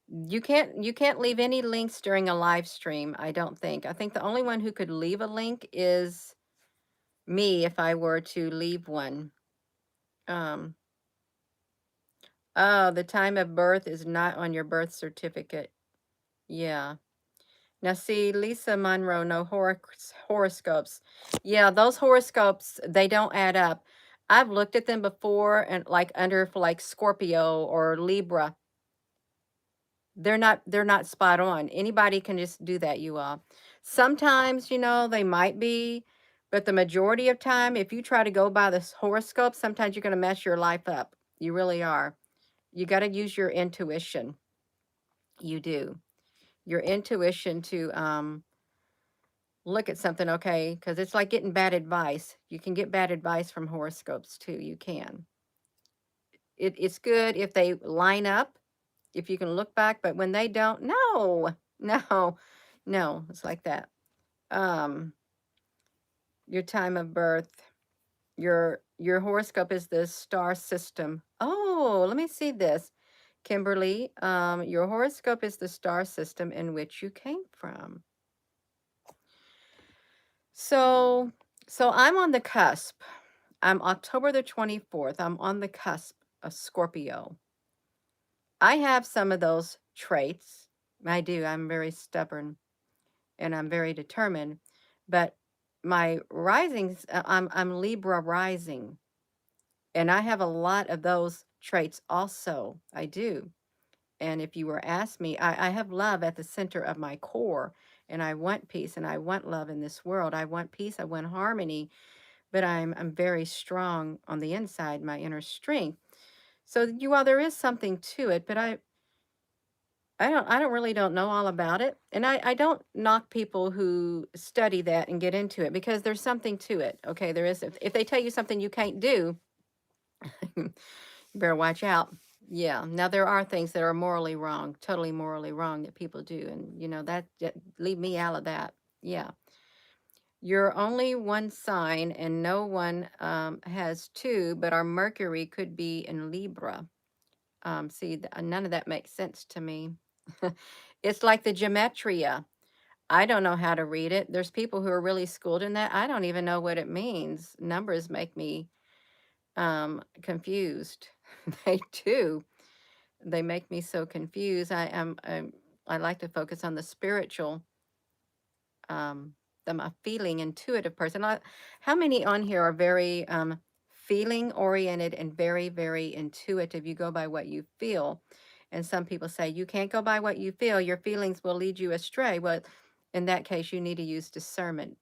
You can't leave any links during a live stream, I don't think. I think the only one who could leave a link is me if I were to leave one. Um, oh, the time of birth is not on your birth certificate. Yeah. Now see, Lisa Monroe, no horoscopes. Yeah, those horoscopes, they don't add up. I've looked at them before and like under for like Scorpio or Libra. They're not spot on. Anybody can just do that, you all. Sometimes, they might be, but the majority of time, if you try to go by this horoscope, sometimes you're going to mess your life up. You really are. You got to use your intuition. You do. Your intuition to look at something, okay? Because it's like getting bad advice. You can get bad advice from horoscopes too. You can. It's good if they line up, if you can look back, but when they don't, no, no, no, it's like that. Um, your time of birth, your horoscope is the star system. Oh, let me see this. Kimberly, your horoscope is the star system in which you came from. So, so I'm on the cusp. I'm October the 24th. I'm on the cusp of Scorpio. I have some of those traits. I do. I'm very stubborn and I'm very determined. But my risings, I'm Libra rising, and I have a lot of those traits also. I do. And if you were asked me, I have love at the center of my core, and I want peace and I want love in this world. I want peace. I want harmony. But I'm very strong on the inside, my inner strength. So you all, there is something to it. But I don't really don't know all about it. And I don't knock people who study that and get into it because there's something to it. Okay, there is if they tell you something you can't do, you better watch out. Yeah. Now there are things that are morally wrong, totally morally wrong that people do. And that leave me out of that. Yeah. You're only one sign and no one has two, but our Mercury could be in Libra. See, none of that makes sense to me. It's like the gematria. I don't know how to read it. There's people who are really schooled in that. I don't even know what it means. Numbers make me confused. They do. They make me so confused. I like to focus on the spiritual, um, I'm a feeling intuitive person. How many on here are very feeling oriented and very, very intuitive? You go by what you feel. And some people say you can't go by what you feel. Your feelings will lead you astray. Well, in that case, you need to use discernment.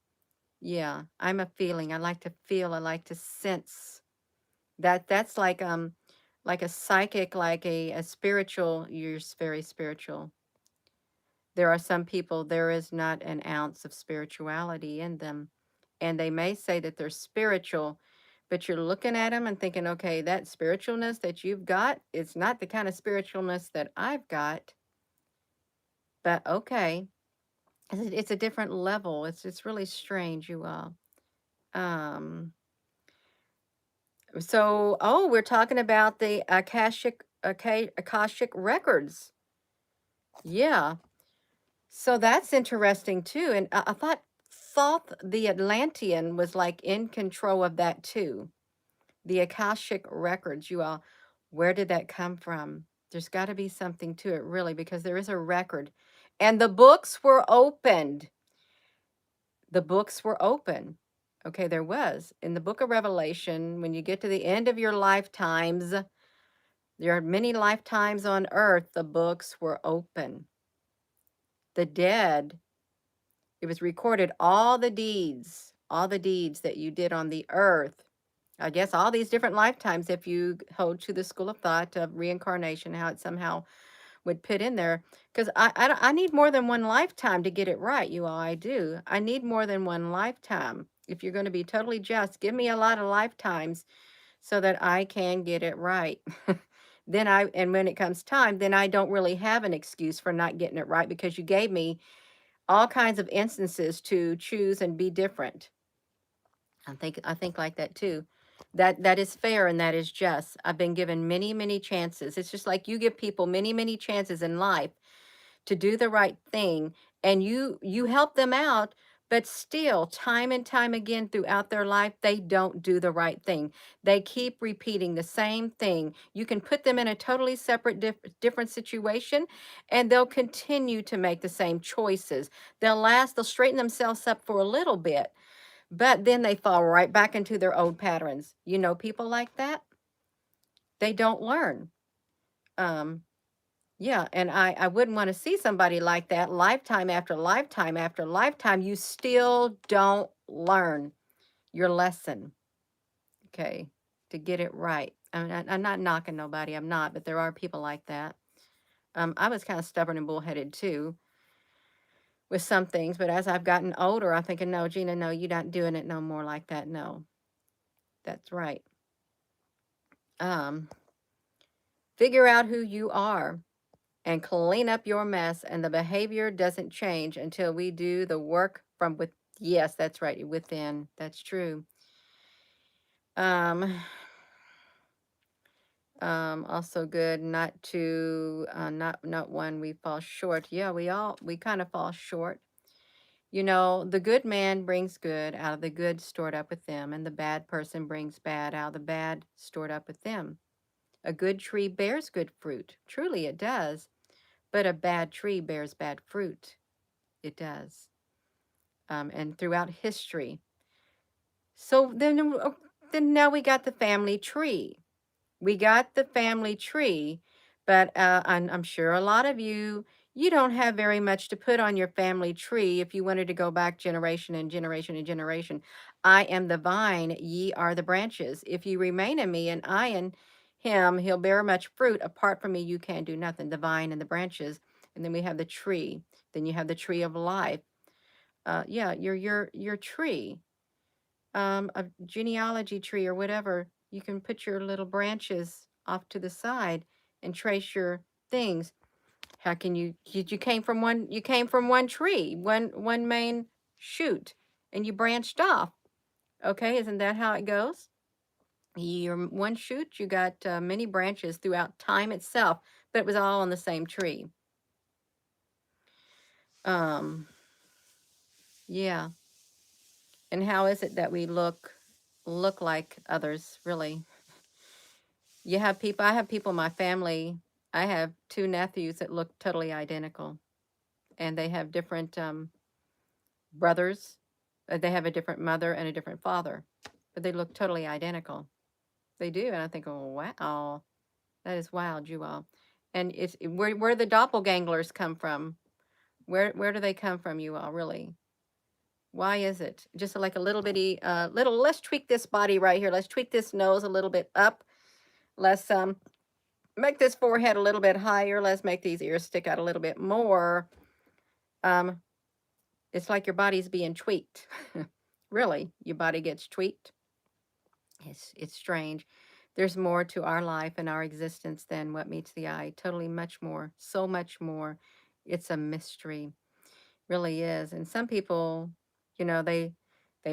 Yeah, I'm a feeling. I like to feel. I like to sense. That's like a psychic, like a spiritual. You're very spiritual. There are some people, there is not an ounce of spirituality in them. And they may say that they're spiritual, but you're looking at them and thinking, okay, that spiritualness that you've got, it's not the kind of spiritualness that I've got. But okay, it's a different level. It's really strange, you all. Um, so we're talking about the Akashic records. Yeah. So that's interesting too. And I thought the Atlantean was like in control of that too. The Akashic records, you all, where did that come from? There's got to be something to it, really, because there is a record. And the books were opened. The books were open. Okay, there was. In the book of Revelation, when you get to the end of your lifetimes, there are many lifetimes on earth, the books were open. The dead, it was recorded all the deeds that you did on the earth. I guess all these different lifetimes, if you hold to the school of thought of reincarnation, how it somehow would fit in there. Because I need more than one lifetime to get it right, you all. I do. I need more than one lifetime. If you're going to be totally just, give me a lot of lifetimes so that I can get it right. And when it comes time, then I don't really have an excuse for not getting it right because you gave me all kinds of instances to choose and be different. I think like that too. That is fair and that is just. I've been given many, many chances. It's just like you give people many, many chances in life to do the right thing and you help them out, but still time and time again throughout their life they don't do the right thing. They keep repeating the same thing. You can put them in a totally separate different situation and they'll continue to make the same choices. They'll straighten themselves up for a little bit, but then they fall right back into their old patterns. You know, people like that, they don't learn. Um, yeah, and I wouldn't want to see somebody like that lifetime after lifetime after lifetime. You still don't learn your lesson, okay, to get it right. I'm not knocking nobody, I'm not, but there are people like that. I was kind of stubborn and bullheaded too with some things, but as I've gotten older, I'm thinking, no, Gina, no, you're not doing it no more like that. No, that's right. Um, Figure out who you are and clean up your mess, and the behavior doesn't change until we do the work from with. Yes, that's right, within. That's true. Um, Also good not to not one we fall short. Yeah, we kind of fall short. You know, the good man brings good out of the good stored up with them, and the bad person brings bad out of the bad stored up with them. A good tree bears good fruit. Truly it does. But a bad tree bears bad fruit. It does. And throughout history. So then now we got the family tree. We got the family tree, but I'm sure a lot of you don't have very much to put on your family tree if you wanted to go back generation and generation and generation. I am the vine, ye are the branches. If you remain in me and I in him, he'll bear much fruit. Apart from me, you can do nothing. The vine and the branches. And then we have the tree. Then you have the tree of life. Yeah, your tree, a genealogy tree or whatever. You can put your little branches off to the side and trace your things. How can you came from one tree, one main shoot, and you branched off. Okay, isn't that how it goes? Your one shoot, you got many branches throughout time itself, but it was all on the same tree. Um, yeah. And how is it that we look like others, really? I have people in my family. I have two nephews that look totally identical, and they have different brothers. They have a different mother and a different father, but they look totally identical. They do, and I think, oh wow, that is wild, you all. And it's where the doppelgangers come from. Where do they come from, you all? Really? Why is it just like a little bitty little? Let's tweak this body right here. Let's tweak this nose a little bit up. Let's make this forehead a little bit higher. Let's make these ears stick out a little bit more. Um, it's like your body's being tweaked. Really, your body gets tweaked. It's strange. There's more to our life and our existence than what meets the eye. Totally much more. So much more. It's a mystery. Really is. And some people, they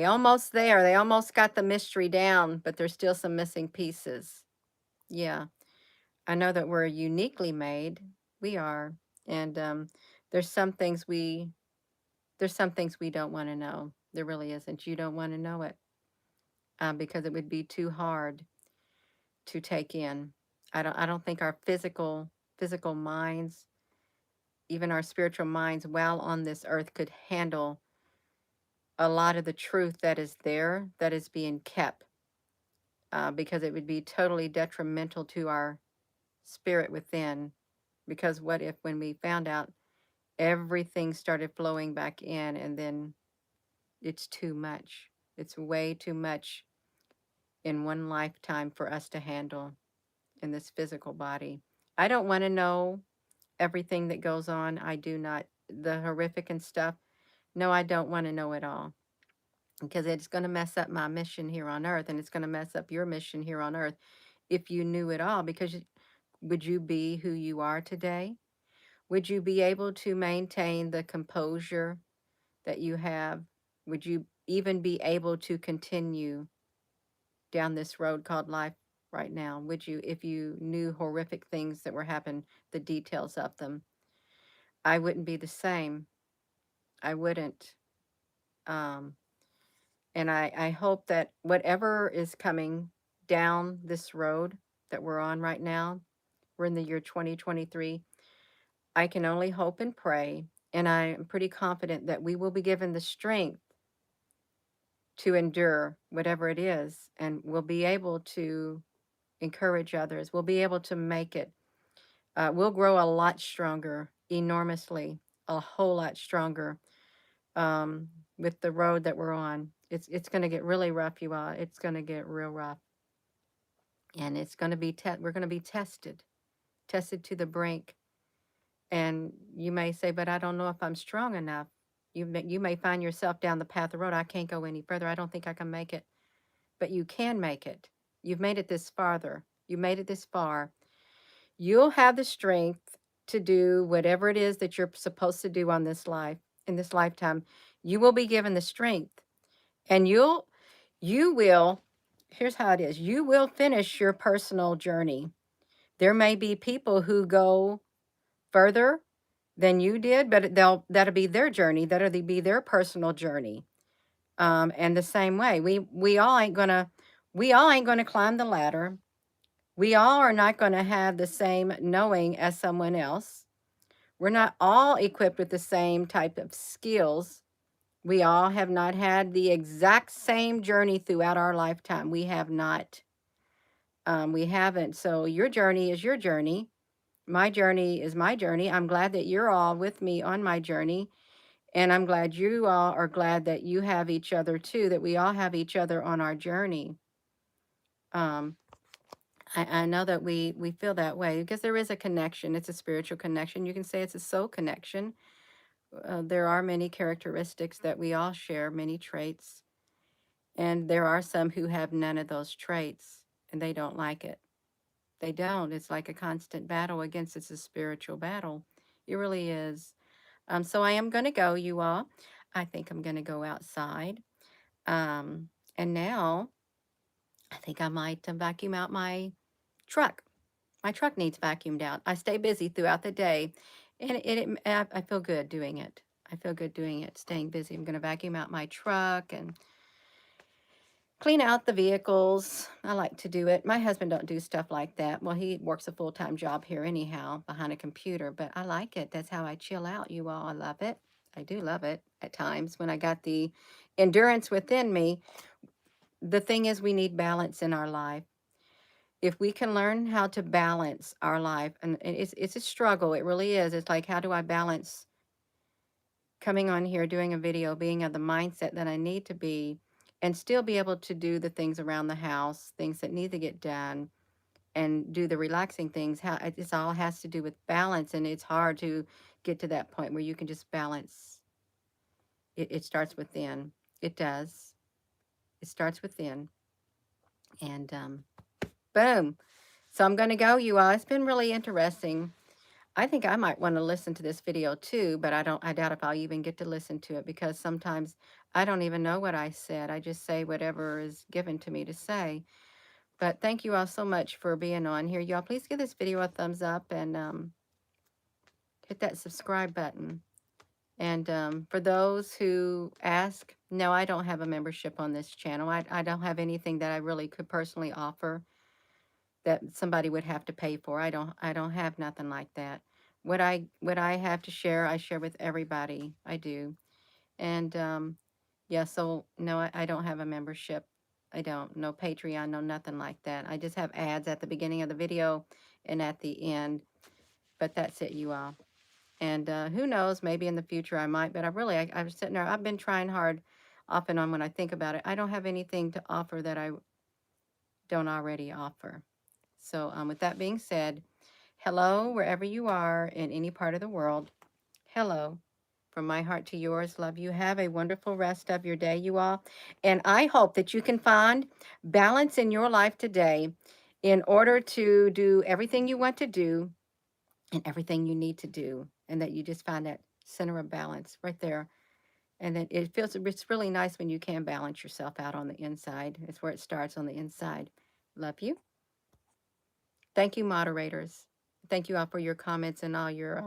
almost there. They almost got the mystery down, but there's still some missing pieces. Yeah. I know that we're uniquely made. We are. And there's some things we there's some things we don't want to know. There really isn't. You don't want to know it because it would be too hard to take in. I don't think our physical minds, even our spiritual minds, while on this earth, could handle a lot of the truth that is there, that is being kept, because it would be totally detrimental to our spirit within. Because what if, when we found out, everything started flowing back in, and then it's too much? It's way too much in one lifetime for us to handle in this physical body. I don't want to know everything that goes on. I do not. The horrific and stuff. No, I don't want to know it all, because it's going to mess up my mission here on earth, and it's going to mess up your mission here on earth if you knew it all. Because would you be who you are today? Would you be able to maintain the composure that you have? Would you even be able to continue down this road called life right now? Would you, if you knew horrific things that were happening, the details of them? I wouldn't be the same. I wouldn't. Um, and I hope that whatever is coming down this road that we're on right now, we're in the year 2023. I can only hope and pray, and I am pretty confident that we will be given the strength to endure whatever it is, and we'll be able to encourage others. We'll be able to make it. We'll grow a lot stronger, enormously, a whole lot stronger, with the road that we're on. It's going to get really rough, you all. It's going to get real rough, and it's going to be we're going to be tested to the brink. And you may say, but I don't know if I'm strong enough. You may find yourself down the path of the road. I can't go any further. I don't think I can make it. But you can make it. You've made it this farther. You made it this far. You'll have the strength to do whatever it is that you're supposed to do on this life, in this lifetime. You will be given the strength, and you will, here's how it is. You will finish your personal journey. There may be people who go further than you did, but that'll be their journey. That'll be their personal journey. And the same way, we all ain't gonna climb the ladder. We all are not going to have the same knowing as someone else. We're not all equipped with the same type of skills. We all have not had the exact same journey throughout our lifetime. We have not. We haven't. So your journey is your journey. My journey is my journey. I'm glad that you're all with me on my journey. And I'm glad you all are glad that you have each other too, that we all have each other on our journey. Um, I know that we feel that way because there is a connection. It's a spiritual connection. You can say it's a soul connection. There are many characteristics that we all share, many traits, and there are some who have none of those traits and they don't like it. They don't. It's like a constant battle against. It's a spiritual battle. It really is. So I am going to go, you all. I think I'm going to go outside. Um, and now I think I might vacuum out my truck. My truck needs vacuumed out. I stay busy throughout the day, and I feel good doing it. I feel good doing it, staying busy. I'm going to vacuum out my truck and clean out the vehicles. I like to do it. My husband don't do stuff like that. Well, he works a full-time job here anyhow, behind a computer, but I like it. That's how I chill out, you all. I love it. I do love it at times when I got the endurance within me. The thing is, we need balance in our life. If we can learn how to balance our life, and it's a struggle, it really is. It's like, how do I balance coming on here, doing a video, being of the mindset that I need to be, and still be able to do the things around the house, things that need to get done, and do the relaxing things. How it's all has to do with balance, and it's hard to get to that point where you can just balance. It starts within. It does. It starts within, and boom. So I'm going to go, you all. It's been really interesting. I think I might want to listen to this video too, but I doubt if I'll even get to listen to it because sometimes I don't even know what I said. I just say whatever is given to me to say. But thank you all so much for being on here. Y'all, please give this video a thumbs up and hit that subscribe button. And for those who ask, no, I don't have a membership on this channel. I don't have anything that I really could personally offer that somebody would have to pay for. I don't have nothing like that. What I have to share, I share with everybody. I do. And yeah, so no, I don't have a membership. I don't. No Patreon, no nothing like that. I just have ads at the beginning of the video and at the end. But that's it, you all. And who knows, maybe in the future I might, but I was sitting there, I've been trying hard off and on when I think about it. I don't have anything to offer that I don't already offer. So with that being said, hello, wherever you are in any part of the world. Hello. From my heart to yours, love you. Have a wonderful rest of your day, you all. And I hope that you can find balance in your life today in order to do everything you want to do and everything you need to do. And that you just find that center of balance right there. And then it's really nice when you can balance yourself out on the inside. It's where it starts, on the inside. Love you. Thank you, moderators. Thank you all for your comments and all your